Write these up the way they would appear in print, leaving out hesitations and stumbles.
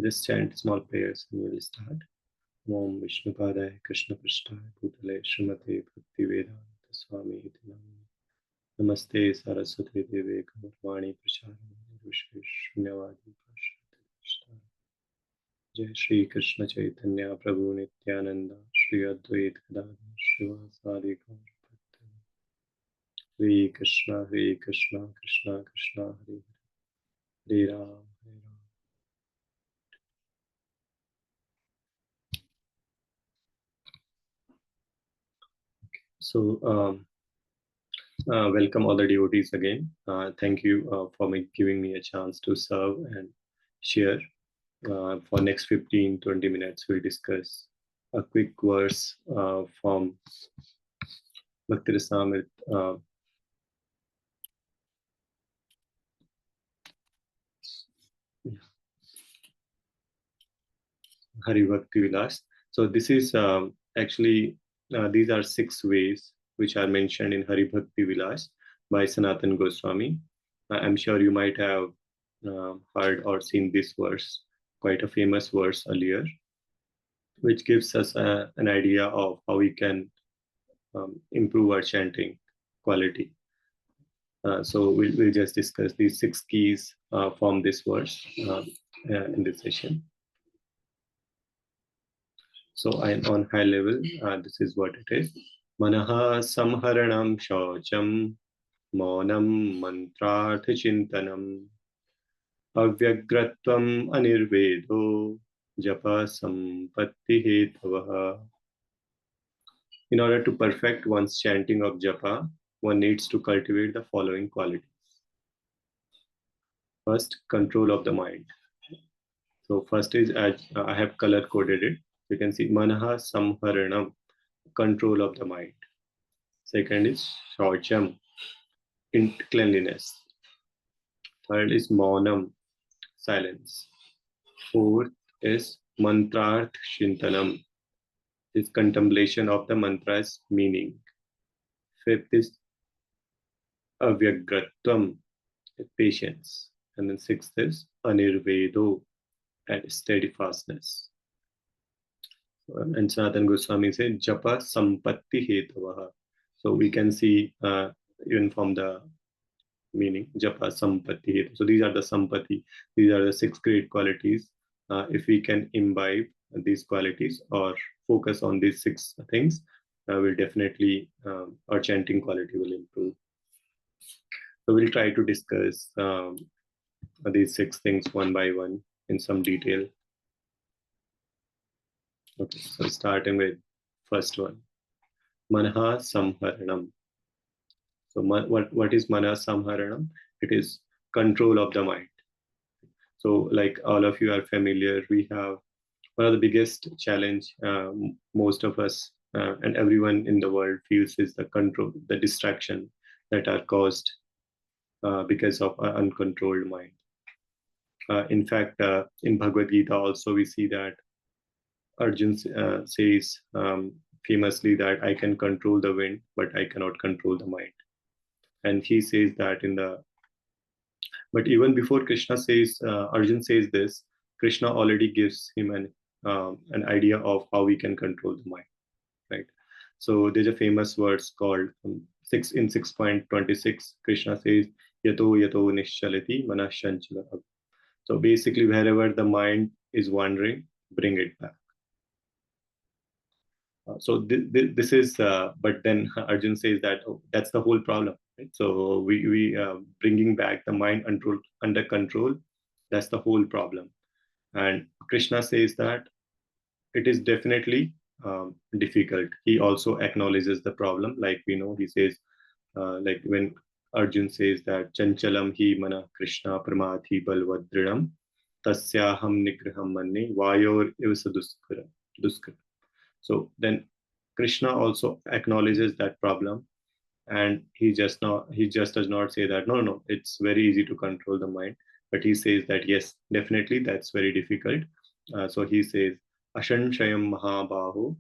Just chant small prayers and we'll start. Om Vishnu Padaya Krishna Prasthaya Bhutale Srimate Bhakti Vedanta Swami Iti Namani Namaste Saraswati Deve Gaurvani Pracharani Rushri Shunyavadi Prashrita Jai Shri Krishna Chaitanya Prabhu Nityananda Shri Advaita Gadadhar Srivasadi Gaur Hare Krishna Krishna Krishna Hare Hare Ram Hare Ram. So welcome all the devotees again. Thank you for giving me a chance to serve and share. For next 15-20 minutes, we'll discuss a quick verse from Bhakti Rasamrit. Hari Bhakti Vilas. So this is actually, these are 6 ways which are mentioned in Hari Bhakti Vilas by Sanatan Goswami. I'm sure you might have heard or seen this verse, quite a famous verse earlier, which gives us an idea of how we can improve our chanting quality. So we'll just discuss these 6 keys from this verse in this session. So I'm on high level. This is what it is. Manaha samharanam shaucham maunam mantrarth chintanam avyagratvam anirvedo japa sampatti hetavaha. In order to perfect one's chanting of japa, one needs to cultivate the following qualities. First, control of the mind. So first is, I have color coded it. You can see manaha samharanam, control of the mind. Second is shaucham, cleanliness. Third is maunam, silence. Fourth is mantrarth shintanam, is contemplation of the mantra's meaning. Fifth is avyagratvam, patience. And then sixth is anirvedo, and steadfastness. And Sanatan Goswami said, Japa sampatti hetavaha. So we can see even from the meaning, Japa sampatti hetavaha. So these are the sampatti, these are the 6 great qualities. If we can imbibe these qualities or focus on these 6 things, we'll definitely, our chanting quality will improve. So we'll try to discuss these 6 things one by one in some detail. Okay, so starting with first one, Manaha Samharanam. So what is Manaha Samharanam? It is control of the mind. So like all of you are familiar, we have one of the biggest challenge most of us and everyone in the world feels is the control, the distraction that are caused because of an uncontrolled mind. In fact, in Bhagavad Gita also we see that Arjun says famously that I can control the wind, but I cannot control the mind. And he says that but even before Krishna says, Arjun says this, Krishna already gives him an idea of how we can control the mind, right? So there's a famous verse called 6.26, Krishna says, Yato yato nishalati manashanchala. So basically, wherever the mind is wandering, bring it back. So this is, but then Arjun says that that's the whole problem. Right? So we bringing back the mind under control, that's the whole problem. And Krishna says that it is definitely difficult. He also acknowledges the problem. Like we know, he says, like when Arjun says that Chanchalam hi mana Krishna pramathi balvadridam tasyaham nigraham manne vayor ivasa duskara. So then Krishna also acknowledges that problem, and he just does not say that no, it's very easy to control the mind, but he says that yes, definitely that's very difficult. So he says ashanshayam mahabaho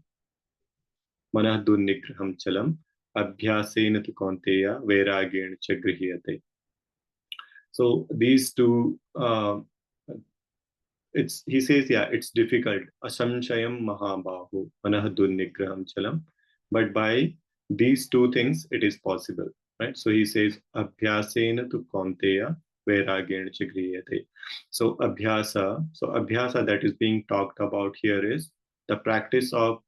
manah durnigraham chalam abhyasena tu kaunteya vairagena cha grihiyate. So these two he says, yeah, it's difficult. Asamshayam mahabahu manah durnigraham chalam. But by these two things, it is possible, right? So he says, abhyasena tu kaunteya vairagena chigriyate. So abhyasa that is being talked about here is the practice of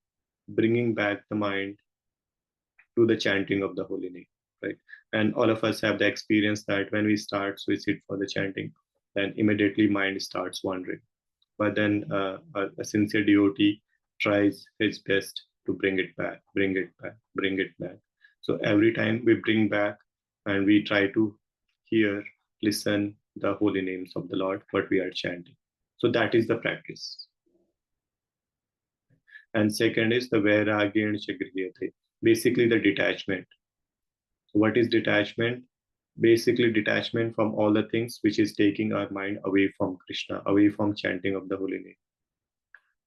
bringing back the mind to the chanting of the holy name, right? And all of us have the experience that when we start, so we sit for the chanting, then immediately mind starts wandering. But then a sincere devotee tries his best to bring it back, bring it back, bring it back. So every time we bring back and we try to hear, listen the holy names of the Lord, what we are chanting. So that is the practice. And second is the vairagya and chagriyate, basically the detachment. So what is detachment? Basically detachment from all the things which is taking our mind away from Krishna, away from chanting of the holy name.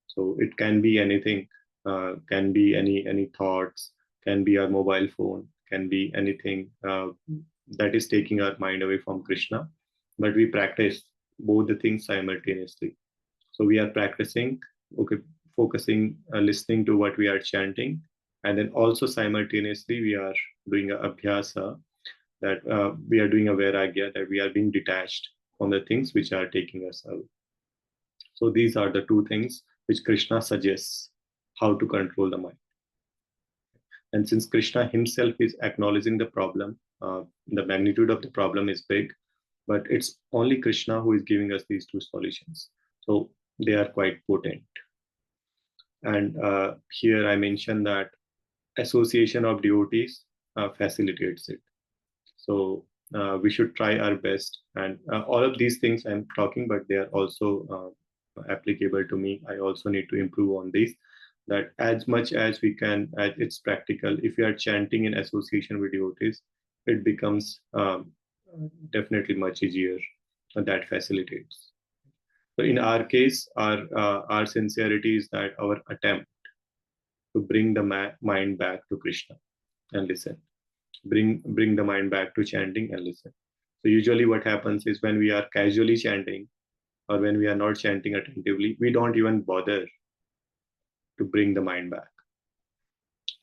So it can be anything, can be any thoughts, can be our mobile phone, can be anything that is taking our mind away from Krishna. But we practice both the things simultaneously. So we are practicing, okay, focusing, listening to what we are chanting, and then also simultaneously we are doing a abhyasa, that we are doing a vairagya, that we are being detached from the things which are taking us away. So these are the two things which Krishna suggests how to control the mind. And since Krishna himself is acknowledging the problem, the magnitude of the problem is big, but it's only Krishna who is giving us these two solutions. So they are quite potent. And here I mentioned that association of devotees facilitates it. So we should try our best. And all of these things I'm talking, but they are also applicable to me. I also need to improve on these. That as much as we can, as it's practical, if we are chanting in association with devotees, it becomes definitely much easier. That facilitates. So in our case, our sincerity is that our attempt to bring the mind back to Krishna and listen. Bring the mind back to chanting and listen. So usually what happens is when we are casually chanting or when we are not chanting attentively, we don't even bother to bring the mind back.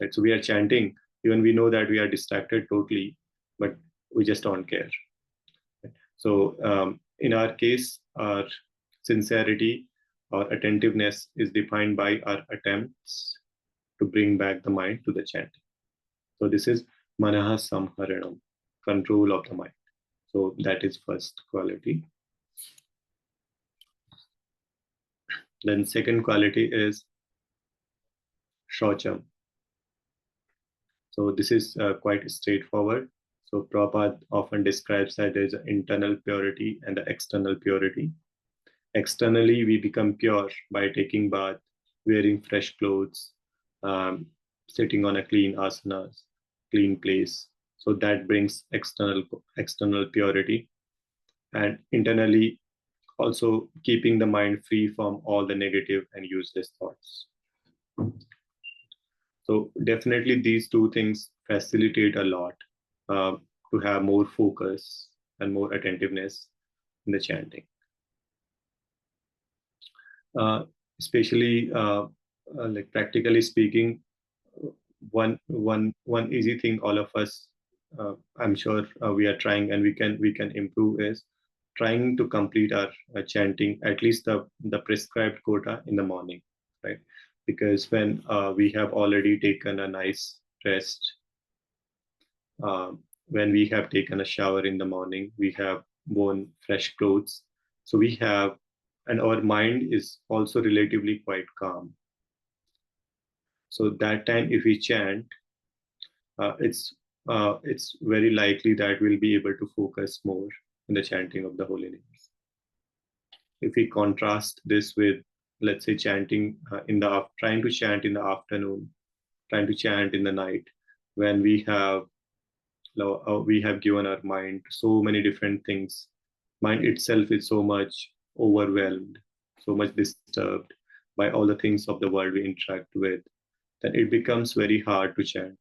Right? So we are chanting, even we know that we are distracted totally, but we just don't care. Right? So in our case, our sincerity or attentiveness is defined by our attempts to bring back the mind to the chanting. So this is manaha samharanam, control of the mind. So that is first quality. Then second quality is shaucham. So this is quite straightforward. So Prabhupada often describes that there is an internal purity and the external purity. Externally, we become pure by taking bath, wearing fresh clothes, sitting on a clean asanas, clean place. So that brings external purity. And internally, also keeping the mind free from all the negative and useless thoughts. So definitely these two things facilitate a lot to have more focus and more attentiveness in the chanting. Especially like practically speaking, one easy thing all of us, I'm sure we are trying and we can improve is trying to complete our chanting at least the prescribed quota in the morning, right? Because when we have already taken a nice rest, when we have taken a shower in the morning, we have worn fresh clothes, so we have, and our mind is also relatively quite calm. So that time, if we chant, it's very likely that we'll be able to focus more in the chanting of the holy names. If we contrast this with, let's say, chanting trying to chant in the afternoon, trying to chant in the night, when we have given our mind so many different things. Mind itself is so much overwhelmed, so much disturbed by all the things of the world we interact with, then it becomes very hard to chant.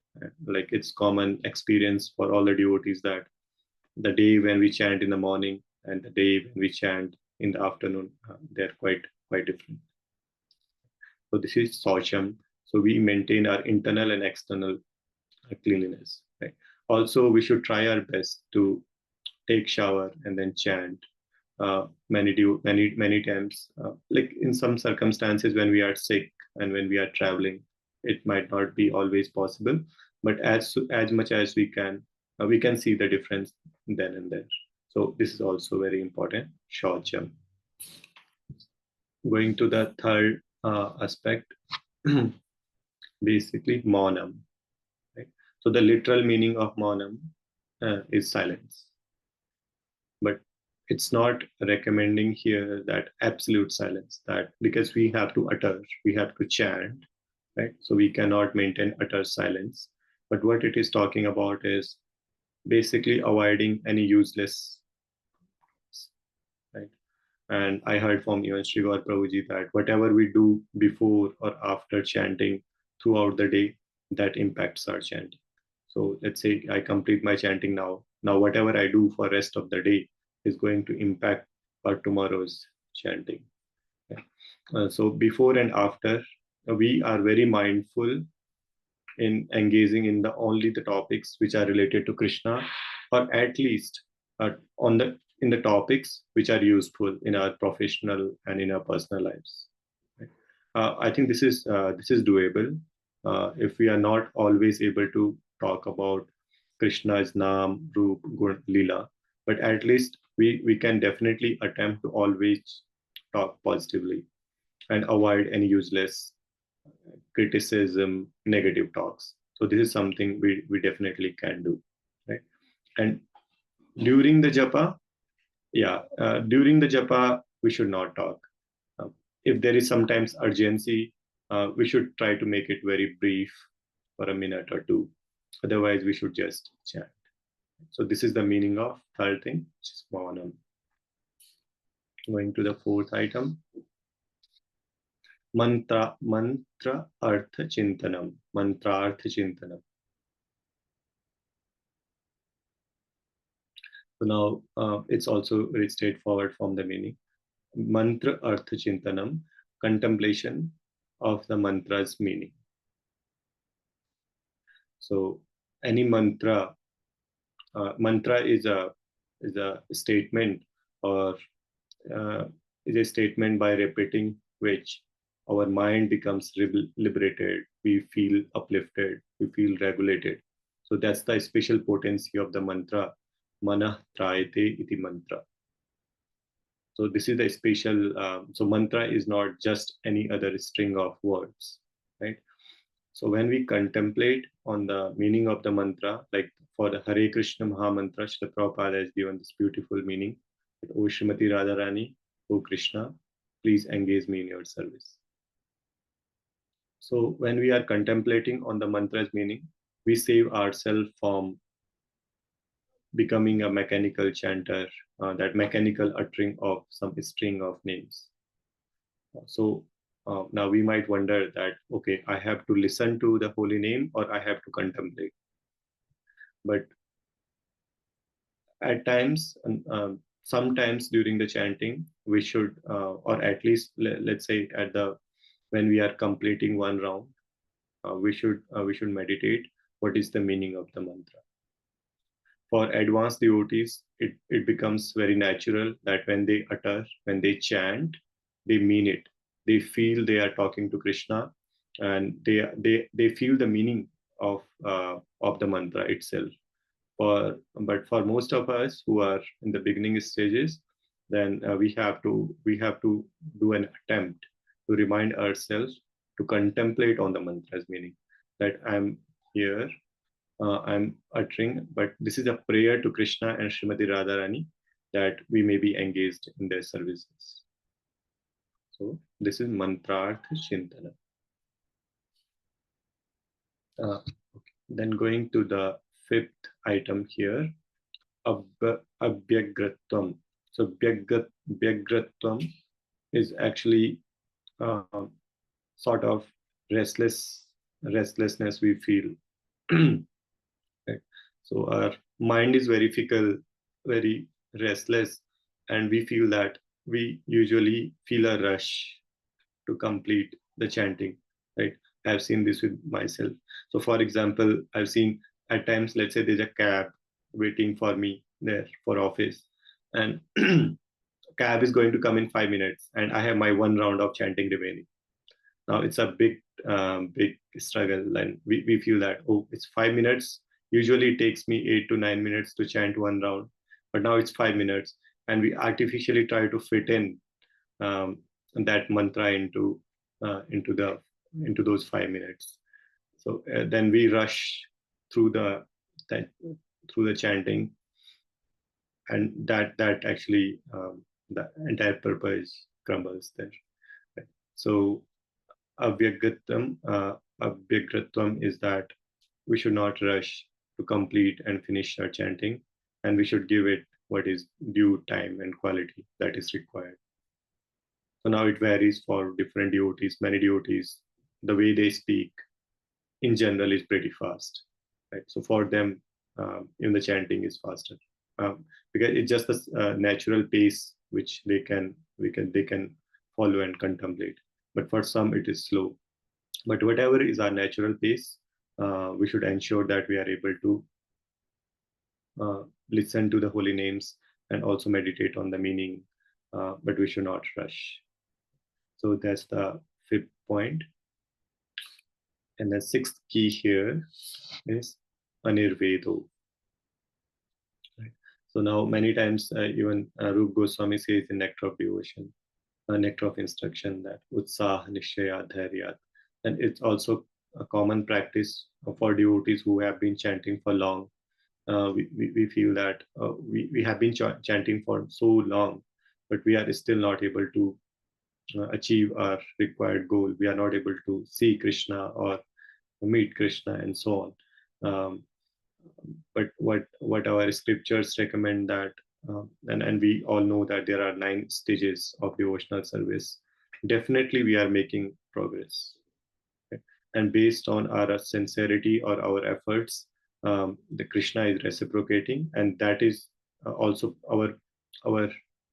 Like it's common experience for all the devotees that the day when we chant in the morning and the day when we chant in the afternoon, they're quite different. So this is Saucham. So we maintain our internal and external cleanliness. Right? Also, we should try our best to take shower and then chant many times. Like in some circumstances, when we are sick and when we are traveling, it might not be always possible. But as much as we can see the difference then and there. So this is also very important. Shaucham. Going to the third aspect, basically maunam. Right? So the literal meaning of maunam is silence, but it's not recommending here that absolute silence. That because we have to utter, we have to chant, right? So we cannot maintain utter silence. But what it is talking about is basically avoiding any useless, right? And I heard from even Sri Gaur prabhuji that whatever we do before or after chanting throughout the day, that impacts our chanting. So let's say I complete my chanting now. Now whatever I do for rest of the day is going to impact our tomorrow's chanting. Okay. So before and after, we are very mindful in engaging in the only the topics which are related to Krishna, or at least on the in the topics which are useful in our professional and in our personal lives. Right? I think this is doable if we are not always able to talk about Krishna's Naam, Roop, Gun, Leela, but at least we can definitely attempt to always talk positively and avoid any useless criticism, negative talks. So this is something we definitely can do, right? And during the japa, during the japa, we should not talk. If there is sometimes urgency, we should try to make it very brief for a minute or two. Otherwise, we should just chant. So this is the meaning of third thing, which is Mavanam. Going to the fourth item, mantra artha chintanam. Mantra artha chintanam. So now it's also very straightforward from the meaning. Mantra artha chintanam, contemplation of the mantra's meaning. So any mantra, mantra is a statement, or is a statement by repeating which our mind becomes liberated, we feel uplifted, we feel regulated. So that's the special potency of the mantra, manah trayate iti mantra. So this is the special, so mantra is not just any other string of words, right? So when we contemplate on the meaning of the mantra, like for the Hare Krishna Maha Mantra, Srila Prabhupada has given this beautiful meaning that, O Srimati Radharani, O Krishna, please engage me in your service. So when we are contemplating on the mantra's meaning, we save ourselves from becoming a mechanical chanter, that mechanical uttering of some string of names. So now we might wonder that, okay, I have to listen to the holy name or I have to contemplate. But at times, sometimes during the chanting, we should, or at least let's say when we are completing one round, we should meditate what is the meaning of the mantra. For advanced devotees, it becomes very natural that when they utter, when they chant, they mean it. They feel they are talking to Krishna, and they feel the meaning of the mantra itself. But for most of us who are in the beginning stages, then we have to do an attempt to remind ourselves to contemplate on the mantra's meaning. That I'm here, I'm uttering, but this is a prayer to Krishna and Srimati Radharani that we may be engaged in their services. So this is mantrartha chintana. Okay. Then going to the fifth item here, abhyagratvam. So bhyagratvam is actually sort of restlessness we feel. Right? So our mind is very fickle, very restless, and we feel that we usually feel a rush to complete the chanting, right? I've seen this with myself. So, for example, I've seen at times, let's say there's a cab waiting for me there for office, and cab is going to come in 5 minutes, and I have my one round of chanting remaining. Now it's a big struggle, and we feel that, oh, it's 5 minutes. Usually it takes me 8 to 9 minutes to chant one round, but now it's 5 minutes, and we artificially try to fit in um, that mantra into the into those 5 minutes. So then we rush through that through the chanting, and that actually the entire purpose crumbles there. Right? So Avyagratvam is that we should not rush to complete and finish our chanting, and we should give it what is due time and quality that is required. So now it varies for different devotees. Many devotees, the way they speak in general is pretty fast, right? So for them, even the chanting is faster because it's just a natural pace which they can follow and contemplate. But for some, it is slow. But whatever is our natural pace, we should ensure that we are able to listen to the holy names and also meditate on the meaning, but we should not rush. So that's the fifth point. And the sixth key here is Anirvedo. Right? So now many times even Rup Goswami says in Nectar of Devotion, Nectar of Instruction, that Utsah Nishaya Dharyat. And it's also a common practice for devotees who have been chanting for long. We feel that we have been chanting for so long, but we are still not able to achieve our required goal. We are not able to see Krishna or meet Krishna and so on. But what our scriptures recommend that, and we all know that there are 9 stages of devotional service. Definitely, we are making progress, okay? And based on our sincerity or our efforts, the Krishna is reciprocating, and that is also our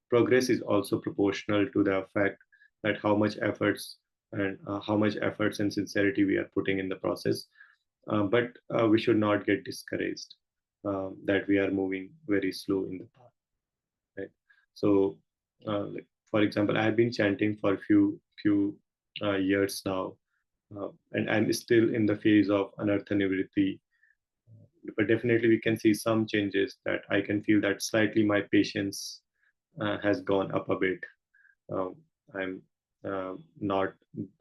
progress is also proportional to the fact that how much efforts and sincerity we are putting in the process. But we should not get discouraged that we are moving very slow in the path. Right? So, like, for example, I have been chanting for few years now, and I'm still in the phase of anartha nivritti. But definitely, we can see some changes that I can feel that slightly my patience has gone up a bit. Um, I'm not,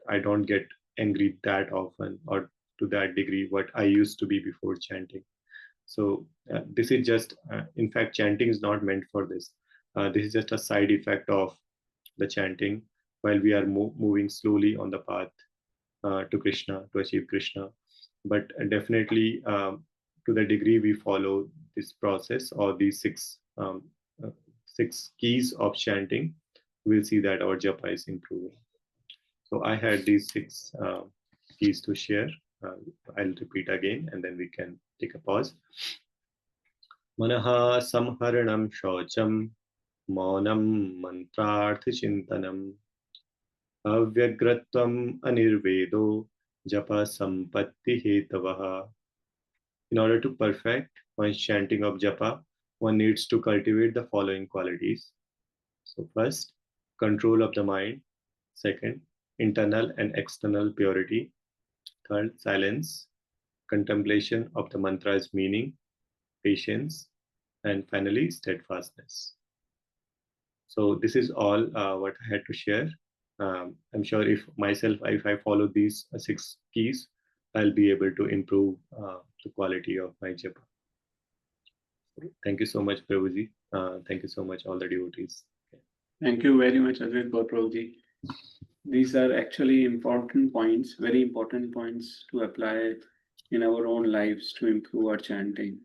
I don't get angry that often or to that degree what I used to be before chanting. So this is just, in fact, chanting is not meant for this. This is just a side effect of the chanting while we are moving slowly on the path to Krishna, to achieve Krishna. But definitely, to the degree we follow this process or these uh, 6 keys of chanting, we'll see that our japa is improving. So I had these 6 keys to share. I'll repeat again and then we can take a pause. Manaha samharanam shaucham maunam mantrarthachintanam avyagratvam anirvedo japa sampatti hetavaha. In order to perfect one's chanting of japa, one needs to cultivate the following qualities. So first, control of the mind. Second, internal and external purity. Third, silence. Contemplation of the mantra's meaning. Patience. And finally, steadfastness. So this is all what I had to share. I'm sure if I follow these 6 keys, I'll be able to improve the quality of my japa. Thank you so much, Prabhuji. Thank you so much, all the devotees. Thank you very much, Advaita Gaur prabhuji. These are actually important points, very important points to apply in our own lives to improve our chanting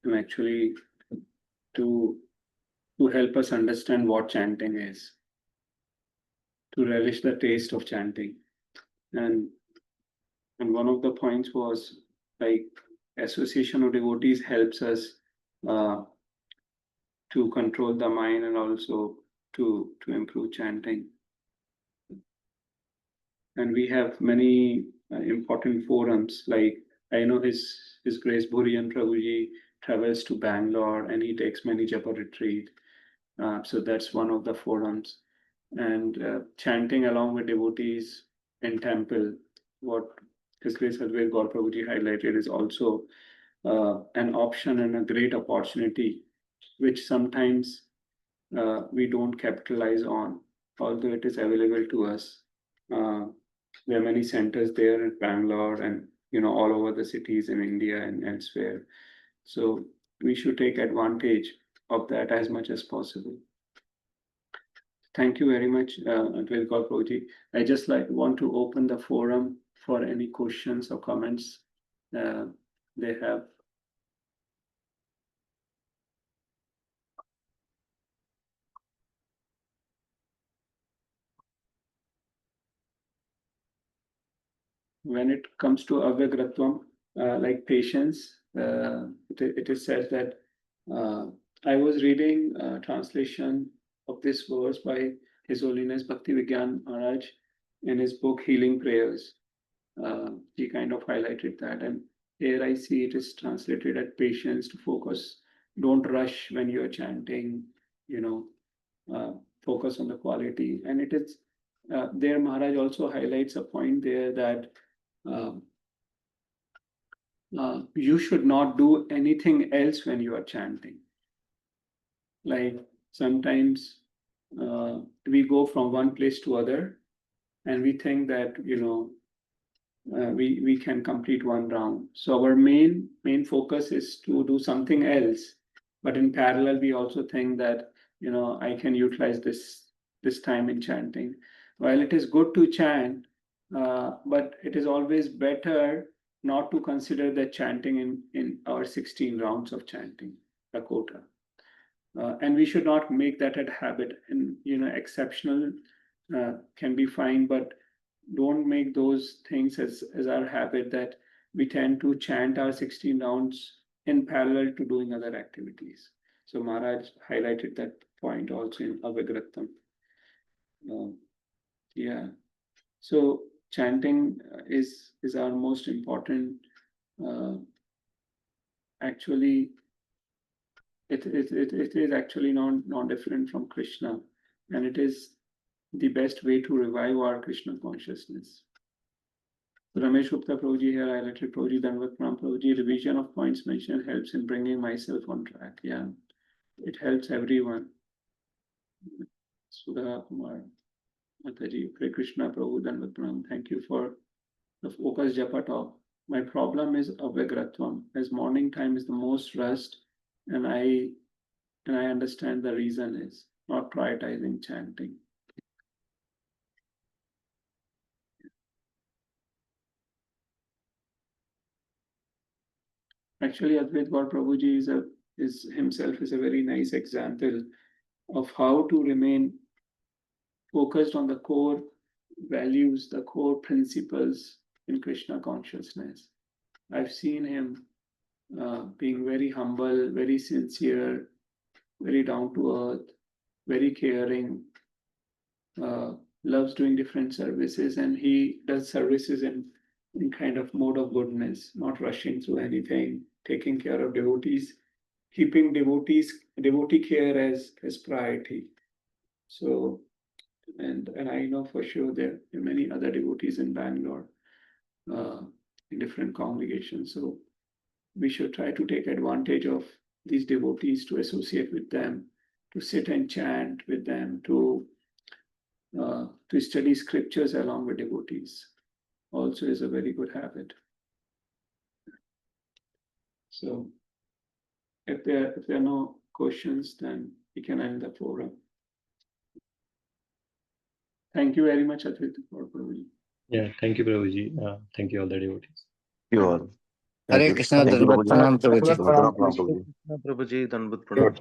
and actually to help us understand what chanting is, to relish the taste of chanting. And one of the points was like association of devotees helps us to control the mind and also to improve chanting. And we have many important forums, like I know His Grace Burian Prabhuji travels to Bangalore and he takes many Japa retreat. So that's one of the forums. And chanting along with devotees in temple, what His Grace Advaita Gaur prabhuji highlighted is also an option and a great opportunity, which sometimes we don't capitalize on, although it is available to us. There are many centers there in Bangalore and all over the cities in India and elsewhere. So we should take advantage of that as much as possible. Thank you very much, Advaita Gaur prabhuji. I just want to open the forum for any questions or comments they have. When it comes to Avyagratvam, like patience, it is said that I was reading a translation of this verse by His Holiness Bhakti Vigyan Maharaj in his book Healing Prayers. He kind of highlighted that, and here I see it is translated as patience, to focus, don't rush when you are chanting, focus on the quality. And it is there Maharaj also highlights a point there that you should not do anything else when you are chanting. Like sometimes we go from one place to other and we think that we can complete one round. So our main focus is to do something else, but in parallel we also think that I can utilize this time in chanting. While it is good to chant, but it is always better not to consider the chanting in our 16 rounds of chanting, the quota. And we should not make that a habit. And exceptional can be fine, but don't make those things as our habit, that we tend to chant our 16 rounds in parallel to doing other activities. So Maharaj highlighted that point also in Avyagrattam. Yeah. So chanting is our most important. Actually, it is actually not different from Krishna, and it is the best way to revive our Krishna consciousness. Ramesh Gupta Prabhuji here highlighted Prabhuji, Dhanvat Pranam Prabhuji, revision of points mentioned helps in bringing myself on track. Yeah, it helps everyone. Sudha Kumar Mataji, Hare Krishna Prabhu, Dhanvat Pranam. Thank you for the focus Japa talk. My problem is Avyagratvam, as morning time is the most rust, and I understand the reason is not prioritizing chanting. Actually, Advaita Gaur prabhuji is himself a very nice example of how to remain focused on the core values, the core principles in Krishna consciousness. I've seen him being very humble, very sincere, very down to earth, very caring, loves doing different services, and he does services in kind of mode of goodness, not rushing through anything, taking care of devotees, keeping devotee care as priority. So, and I know for sure there are many other devotees in Bangalore, in different congregations. So we should try to take advantage of these devotees, to associate with them, to sit and chant with them, to study scriptures along with devotees. Also is a very good habit. So if there are no questions, then we can end the forum. Thank you very much, Advaita Gaur prabhuji. Yeah, thank you, Prabhuji. Thank you, all the devotees. You all. Hare Krishna, Thank you, Dhanvat Prabhuji. Pranam Prabhuji. Dhanvat Pranam, Prabhuji. Prabhuji, Dhanvat Pranam.